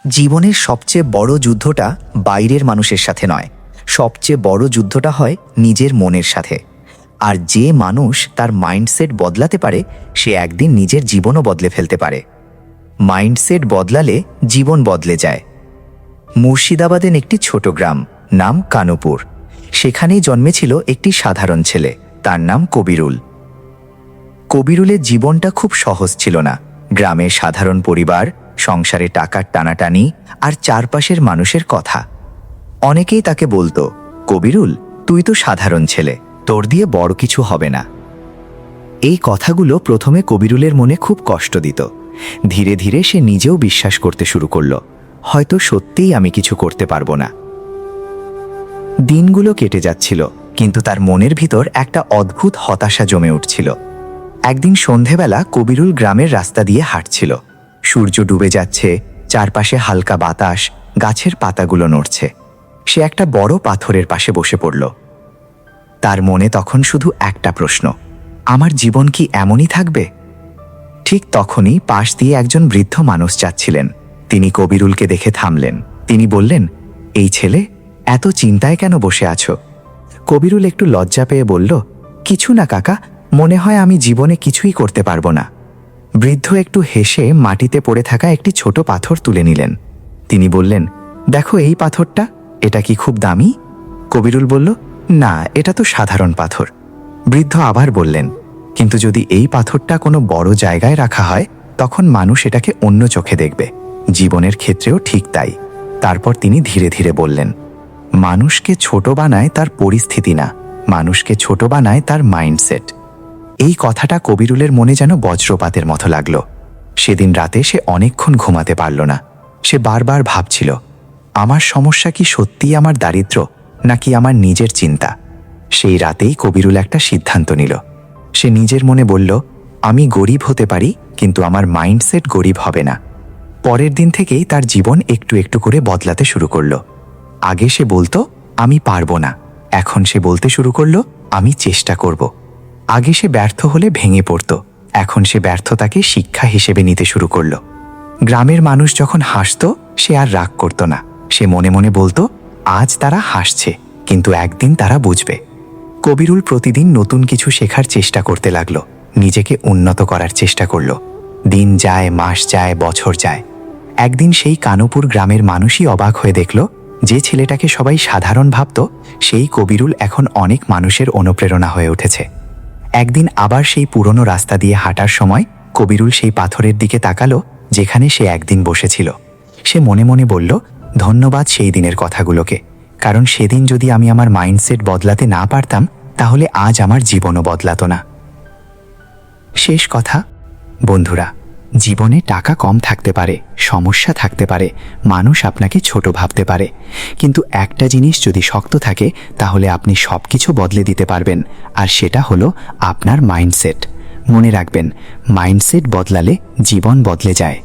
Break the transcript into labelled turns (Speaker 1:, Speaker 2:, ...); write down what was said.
Speaker 1: জীবনের সবচেয়ে বড় যুদ্ধটা বাইরের মানুষের সাথে নয়, সবচেয়ে বড় যুদ্ধটা হয় নিজের মনের সাথে। আর যে মানুষ তার মাইন্ডসেট বদলাতে পারে সে একদিন নিজের জীবনও বদলে ফেলতে পারে। মাইন্ডসেট বদলালে জীবন বদলে যায়। মুর্শিদাবাদের একটি ছোট গ্রাম, নাম কানুপুর। সেখানেই জন্মেছিল একটি সাধারণ ছেলে, তার নাম কবিরুল। কবিরুলের জীবনটা খুব সহজ ছিল না। গ্রামের সাধারণ পরিবার, সংসারে টাকার টানাটানি আর চারপাশের মানুষের কথা। অনেকেই তাকে বলতো, কবিরুল, তুই তো সাধারণ ছেলে, তোর দিয়ে বড় কিছু হবে না। এই কথাগুলো প্রথমে কবিরুলের মনে খুব কষ্ট দিত। ধীরে ধীরে সে নিজেও বিশ্বাস করতে শুরু করল, হয়তো সত্যিই আমি কিছু করতে পারবো না। দিনগুলো কেটে যাচ্ছিল, কিন্তু তার মনের ভিতর একটা অদ্ভুত হতাশা জমে উঠছিল। একদিন সন্ধেবেলা কবিরুল গ্রামের রাস্তা দিয়ে হাঁটছিল। সূর্য ডুবে যাচ্ছে, চারপাশে হালকা বাতাস, গাছের পাতাগুলো নড়ছে। সে একটা বড় পাথরের পাশে বসে পড়ল। তার মনে তখন শুধু একটা প্রশ্ন, আমার জীবন কি এমনই থাকবে? ঠিক তখনই পাশ দিয়ে একজন বৃদ্ধ মানুষ যাচ্ছিলেন। তিনি কবিরুলকে দেখে থামলেন। তিনি বললেন, এই ছেলে, এত চিন্তায় কেন বসে আছো? কবিরুল একটু লজ্জা পেয়ে বলল, কিছু না কাকা, মনে হয় আমি জীবনে কিছুই করতে পারবো না। বৃদ্ধ একটু হেসে মাটিতে পড়ে থাকা একটি ছোট পাথর তুলে নিলেন। তিনি বললেন, দেখো এই পাথরটা, এটা কি খুব দামি? কবিরুল বলল, না, এটা তো সাধারণ পাথর। বৃদ্ধ আবার বললেন, কিন্তু যদি এই পাথরটা কোনো বড় জায়গায় রাখা হয় তখন মানুষ এটাকে অন্য চোখে দেখবে। জীবনের ক্ষেত্রেও ঠিক তাই। তারপর তিনি ধীরে ধীরে বললেন, মানুষকে ছোট বানায় তার পরিস্থিতি না, মানুষকে ছোট বানায় তার মাইন্ডসেট। এই কথাটা কবিরুলের মনে যেন বজ্রপাতের মতো লাগল। সেদিন রাতে সে অনেকক্ষণ ঘুমাতে পারল না। সে বারবার ভাবছিল, আমার সমস্যা কি সত্যিই আমার দারিদ্র্য, নাকি আমার নিজের চিন্তা? সেই রাতেই কবিরুল একটা সিদ্ধান্ত নিল। সে নিজের মনে বলল, আমি গরিব হতে পারি, কিন্তু আমার মাইন্ডসেট গরিব হবে না। পরের দিন থেকেই তার জীবন একটু একটু করে বদলাতে শুরু করল। আগে সে বলতো, আমি পারবো না। এখন সে বলতে শুরু করল, আমি চেষ্টা করব। আগে সে ব্যর্থ হলে ভেঙে পড়ত, এখন সে ব্যর্থতাকে শিক্ষা হিসেবে নিতে শুরু করল। গ্রামের মানুষ যখন হাসত সে আর রাগ করত না। সে মনে মনে বলতো, আজ তারা হাসছে, কিন্তু একদিন তারা বুঝবে। কবিরুল প্রতিদিন নতুন কিছু শেখার চেষ্টা করতে লাগল, নিজেকে উন্নত করার চেষ্টা করল। দিন যায়, মাস যায়, বছর যায়। একদিন সেই কানুপুর গ্রামের মানুষই অবাক হয়ে দেখল, যে ছেলেটাকে সবাই সাধারণ ভাবত, সেই কবিরুল এখন অনেক মানুষের অনুপ্রেরণা হয়ে উঠেছে। একদিন আবার সেই পুরনো রাস্তা দিয়ে হাঁটার সময় কবিরুল সেই পাথরের দিকে তাকালো, যেখানে সে একদিন বসেছিল। সে মনে মনে বলল, ধন্যবাদ সেই দিনের কথাগুলোকে, কারণ সেদিন যদি আমি আমার মাইন্ডসেট বদলাতে না পারতাম তাহলে আজ আমার জীবনও বদলাতো না। শেষ কথা, বন্ধুরা, জীবনে টাকা কম থাকতে পারে, সমস্যা থাকতে পারে, মানুষ আপনাকে ছোট ভাবতে পারে, কিন্তু একটা জিনিস যদি শক্ত থাকে তাহলে আপনি সব কিছু বদলে দিতে পারবেন, আর সেটা হলো আপনার মাইন্ডসেট। মনে রাখবেন, মাইন্ডসেট বদলালে জীবন বদলে যায়।